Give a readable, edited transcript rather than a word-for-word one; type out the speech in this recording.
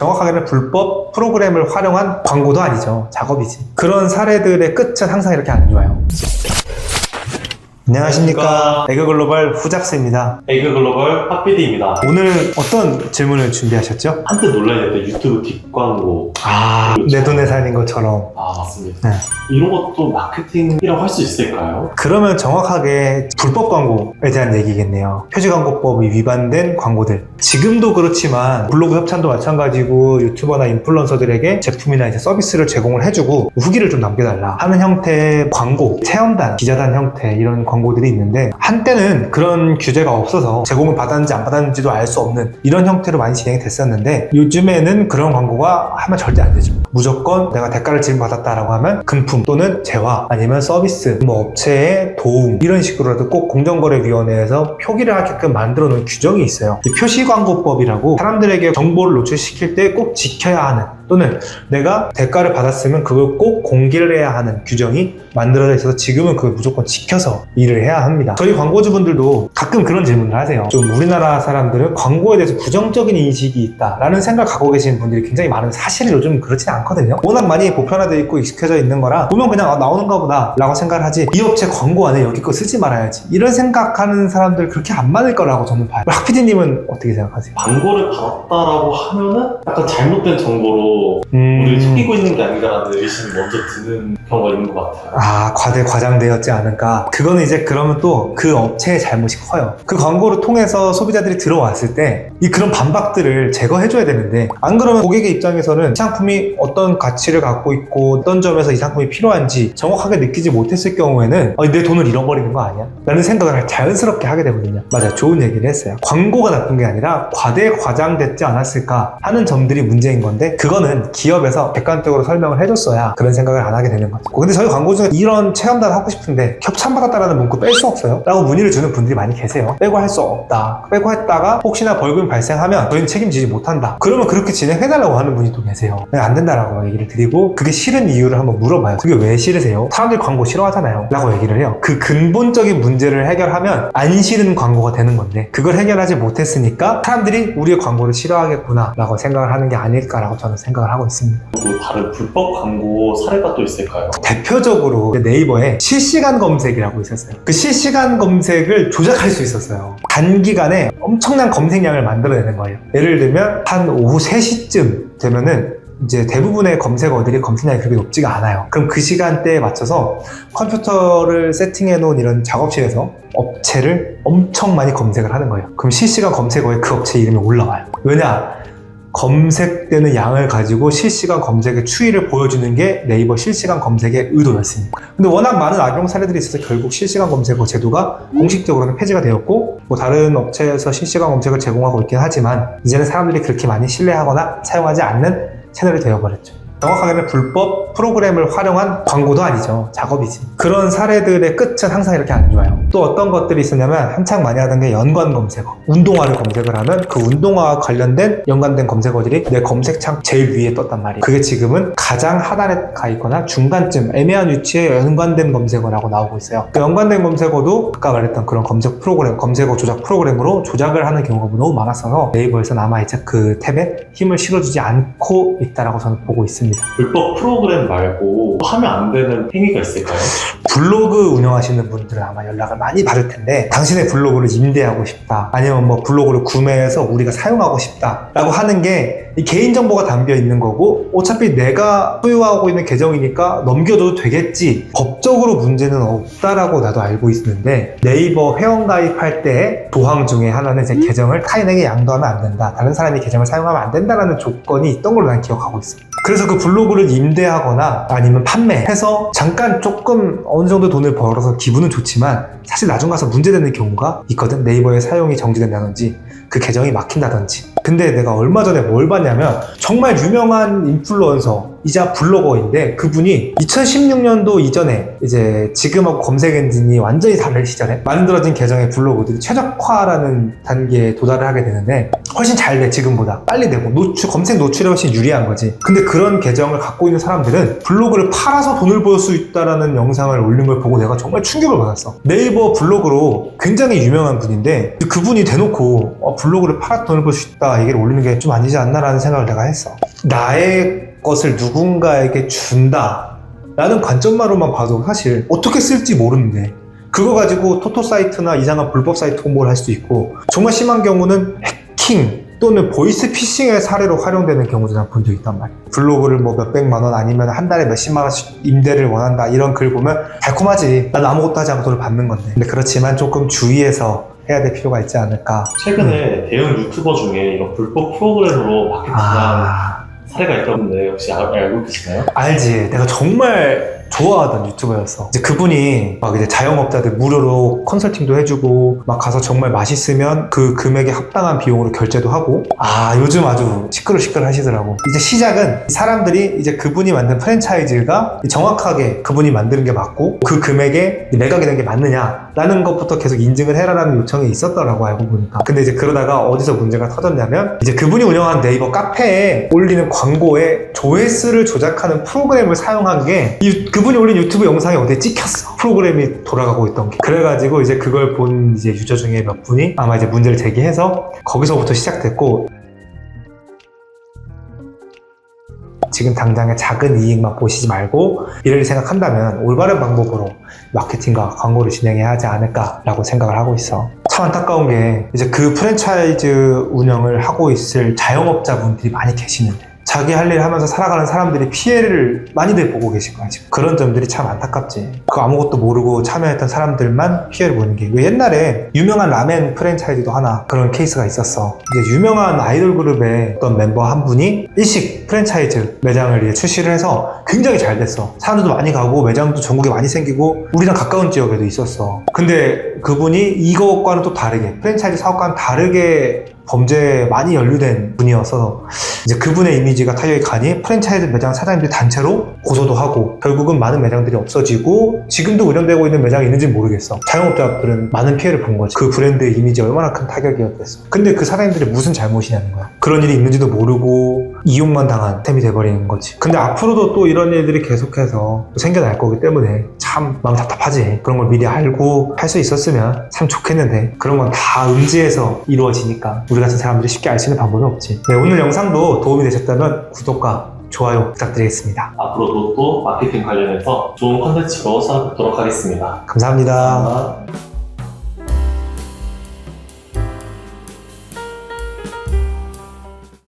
정확하게는 불법 프로그램을 활용한 광고도 아니죠. 작업이지. 그런 사례들의 끝은 항상 이렇게 안 좋아요. 안녕하십니까. 에그글로벌 후잡스입니다. 에그글로벌 핫피디입니다. 오늘 어떤 질문을 준비하셨죠? 한때 논란이었던 유튜브 뒷광고. 내 돈에 살린 것처럼. 맞습니다. 네. 이런 것도 마케팅이라고 할 수 있을까요? 그러면 정확하게 불법 광고에 대한 얘기겠네요. 표지광고법이 위반된 광고들. 지금도 그렇지만 블로그 협찬도 마찬가지고 유튜버나 인플루언서들에게 제품이나 이제 서비스를 제공을 해주고 후기를 좀 남겨달라 하는 형태의 광고, 체험단, 기자단 형태 이런 광고들이 있는데 한때는 그런 규제가 없어서 제공을 받았는지 안 받았는지도 알 수 없는 이런 형태로 많이 진행이 됐었는데 요즘에는 그런 광고가 하면 절대 안 되죠. 무조건 내가 대가를 지급받았다라고 하면 금품 또는 재화 아니면 서비스, 업체의 도움 이런 식으로라도 꼭 공정거래위원회에서 표기를 하게끔 만들어 놓은 규정이 있어요. 이 표시광고법이라고 사람들에게 정보를 노출시킬 때 꼭 지켜야 하는 또는 내가 대가를 받았으면 그걸 꼭 공개를 해야 하는 규정이 만들어져 있어서 지금은 그걸 무조건 지켜서 일을 해야 합니다. 저희 광고주분들도 가끔 그런 질문을 하세요. 좀 우리나라 사람들은 광고에 대해서 부정적인 인식이 있다라는 생각을 갖고 계시는 분들이 굉장히 많은 사실은 요즘 그렇진 않거든요. 워낙 많이 보편화되어 있고 익숙해져 있는 거라 보면 그냥 나오는가 보다 라고 생각을 하지 이 업체 광고 안에 여기 거 쓰지 말아야지 이런 생각하는 사람들 그렇게 안 많을 거라고 저는 봐요. 학피디님은 어떻게 생각하세요? 광고를 받았다라고 하면은 약간 잘못된 정보로 우리를 속이고 있는 게 아닌가라는 의심이 먼저 드는 경우가 있는 것 같아요. 과장되었지 않을까. 그거는 이제 그러면 또 그 업체의 잘못이 커요. 그 광고를 통해서 소비자들이 들어왔을 때 이 그런 반박들을 제거해줘야 되는데 안 그러면 고객의 입장에서는 이 상품이 어떤 가치를 갖고 있고 어떤 점에서 이 상품이 필요한지 정확하게 느끼지 못했을 경우에는 내 돈을 잃어버리는 거 아니야? 라는 생각을 자연스럽게 하게 되거든요. 맞아요. 좋은 얘기를 했어요. 광고가 나쁜 게 아니라 과장됐지 않았을까 하는 점들이 문제인 건데 그거는 기업에서 객관적으로 설명을 해줬어야 그런 생각을 안 하게 되는 거죠. 근데 저희 광고 중에 이런 체험단 하고 싶은데 협찬받았다라는 문구 뺄 수 없어요? 라고 문의를 주는 분들이 많이 계세요. 빼고 할 수 없다. 빼고 했다가 혹시나 벌금이 발생하면 저희는 책임지지 못한다. 그러면 그렇게 진행해달라고 하는 분이 또 계세요. 안 된다라고 얘기를 드리고 그게 싫은 이유를 한번 물어봐요. 그게 왜 싫으세요? 사람들이 광고 싫어하잖아요. 라고 얘기를 해요. 그 근본적인 문제를 해결하면 안 싫은 광고가 되는 건데 그걸 해결하지 못했으니까 사람들이 우리의 광고를 싫어하겠구나 라고 생각을 하는 게 아닐까라고 저는 생각을 하고 있습니다. 또 다른 불법 광고 사례가 또 있을까요? 대표적으로 네이버에 실시간 검색이라고 있었어요. 그 실시간 검색을 조작할 수 있었어요. 단기간에 엄청난 검색량을 만들어내는 거예요. 예를 들면 한 오후 3시쯤 되면은 이제 대부분의 검색어들이 검색량이 그렇게 높지가 않아요. 그럼 그 시간대에 맞춰서 컴퓨터를 세팅해 놓은 이런 작업실에서 업체를 엄청 많이 검색을 하는 거예요. 그럼 실시간 검색어에 그 업체 이름이 올라와요. 왜냐? 검색되는 양을 가지고 실시간 검색의 추이를 보여주는 게 네이버 실시간 검색의 의도였습니다. 근데 워낙 많은 악용 사례들이 있어서 결국 실시간 검색어 제도가 공식적으로는 폐지가 되었고 다른 업체에서 실시간 검색을 제공하고 있긴 하지만 이제는 사람들이 그렇게 많이 신뢰하거나 사용하지 않는 채널이 되어버렸죠. 정확하게는 불법 프로그램을 활용한 광고도 아니죠. 작업이지. 그런 사례들의 끝은 항상 이렇게 안 좋아요. 또 어떤 것들이 있었냐면 한창 많이 하던 게 연관 검색어. 운동화를 검색을 하면 그 운동화와 관련된 연관된 검색어들이 내 검색창 제일 위에 떴단 말이에요. 그게 지금은 가장 하단에 가 있거나 중간쯤 애매한 위치에 연관된 검색어라고 나오고 있어요. 그 연관된 검색어도 아까 말했던 그런 검색 프로그램, 검색어 조작 프로그램으로 조작을 하는 경우가 너무 많았어서 네이버에서는 아마 이제 그 탭에 힘을 실어주지 않고 있다라고 저는 보고 있습니다. 불법 프로그램 말고 하면 안 되는 행위가 있을까요? 블로그 운영하시는 분들은 아마 연락을 많이 받을 텐데 당신의 블로그를 임대하고 싶다 아니면 블로그를 구매해서 우리가 사용하고 싶다 라고 하는 게 이 개인정보가 담겨 있는 거고 어차피 내가 소유하고 있는 계정이니까 넘겨줘도 되겠지 법적으로 문제는 없다라고 나도 알고 있는데 네이버 회원가입할 때 조항 중에 하나는 제 계정을 타인에게 양도하면 안 된다 다른 사람이 계정을 사용하면 안 된다라는 조건이 있던 걸로 난 기억하고 있어요. 그래서 그 블로그를 임대하거나 아니면 판매해서 잠깐 조금 어느 정도 돈을 벌어서 기분은 좋지만 사실 나중 가서 문제되는 경우가 있거든. 네이버의 사용이 정지된다든지 그 계정이 막힌다든지. 근데 내가 얼마 전에 뭘 봤냐면 정말 유명한 인플루언서 이자 블로거인데 그분이 2016년도 이전에 이제 지금하고 검색 엔진이 완전히 다른 시절에 만들어진 계정의 블로그들이 최적화라는 단계에 도달을 하게 되는데 훨씬 잘 돼, 지금보다. 빨리 되고 검색 노출에 훨씬 유리한 거지. 근데 그런 계정을 갖고 있는 사람들은 블로그를 팔아서 돈을 벌 수 있다라는 영상을 올린 걸 보고 내가 정말 충격을 받았어. 네이버 블로그로 굉장히 유명한 분인데 그분이 대놓고 블로그를 팔아서 돈을 벌 수 있다 얘기를 올리는 게 좀 아니지 않나라는 생각을 내가 했어. 나의 것을 누군가에게 준다 라는 관점만으로만 봐도 사실 어떻게 쓸지 모르는데 그거 가지고 토토 사이트나 이상한 불법 사이트 홍보를 할 수도 있고, 정말 심한 경우는 해킹 또는 보이스 피싱의 사례로 활용되는 경우도 난 본 적 있단 말이야. 블로그를 뭐 몇백만 원 아니면 한 달에 몇십만 원씩 임대를 원한다 이런 글 보면 달콤하지. 난 아무것도 하지 않고 돈을 받는 건데. 근데 그렇지만 조금 주의해서 해야 될 필요가 있지 않을까. 최근에 대형 유튜버 중에 이런 불법 프로그램으로 마케팅한 사례가 있던데 혹시 알고 계시나요? 알지. 내가 정말 좋아하던 유튜버였어. 이제 그분이 막 이제 자영업자들 무료로 컨설팅도 해주고 막 가서 정말 맛있으면 그 금액에 합당한 비용으로 결제도 하고, 요즘 아주 시끌시끌 하시더라고. 이제 시작은 사람들이 이제 그분이 만든 프랜차이즈가 정확하게 그분이 만드는 게 맞고 그 금액에 매각이 된 게 맞느냐 라는 것부터 계속 인증을 해라라는 요청이 있었더라고, 알고 보니까. 근데 이제 그러다가 어디서 문제가 터졌냐면 이제 그분이 운영한 네이버 카페에 올리는 광고에 조회수를 조작하는 프로그램을 사용한 게 그분이 올린 유튜브 영상에 어디에 찍혔어. 프로그램이 돌아가고 있던 게. 그래가지고 이제 그걸 본 이제 유저 중에 몇 분이 아마 이제 문제를 제기해서 거기서부터 시작됐고, 지금 당장의 작은 이익만 보시지 말고 이를 생각한다면 올바른 방법으로 마케팅과 광고를 진행해야 하지 않을까라고 생각을 하고 있어. 참 안타까운 게 이제 그 프랜차이즈 운영을 하고 있을 자영업자분들이 많이 계시는데 자기 할 일 하면서 살아가는 사람들이 피해를 많이들 보고 계신 거야, 지금. 그런 점들이 참 안타깝지. 그 아무것도 모르고 참여했던 사람들만 피해를 보는 게. 왜 옛날에 유명한 라멘 프랜차이즈도 하나 그런 케이스가 있었어. 이제 유명한 아이돌 그룹의 어떤 멤버 한 분이 일식 프랜차이즈 매장을 이제 출시를 해서 굉장히 잘 됐어. 사람들도 많이 가고 매장도 전국에 많이 생기고 우리랑 가까운 지역에도 있었어. 근데 그분이 이것과는 또 다르게, 프랜차이즈 사업과는 다르게 범죄에 많이 연루된 분이어서 이제 그분의 이미지가 타격이 가니 프랜차이즈 매장 사장님들 단체로 고소도 하고 결국은 많은 매장들이 없어지고 지금도 운영되고 있는 매장이 있는지 모르겠어. 자영업자들은 많은 피해를 본 거지. 그 브랜드의 이미지가 얼마나 큰 타격이었겠어. 근데 그 사장님들이 무슨 잘못이냐는 거야. 그런 일이 있는지도 모르고 이용만 당한 셈이 돼버리는 거지. 근데 앞으로도 또 이런 일들이 계속해서 생겨날 거기 때문에 참 마음 답답하지. 그런 걸 미리 알고 할 수 있었으면 참 좋겠는데 그런 건 다 음지에서 이루어지니까 우리 같은 사람들이 쉽게 알 수 있는 방법은 없지. 네, 오늘 영상도 도움이 되셨다면 구독과 좋아요 부탁드리겠습니다. 앞으로도 또 마케팅 관련해서 좋은 컨텐츠로 찾아뵙도록 하겠습니다. 감사합니다. 감사합니다.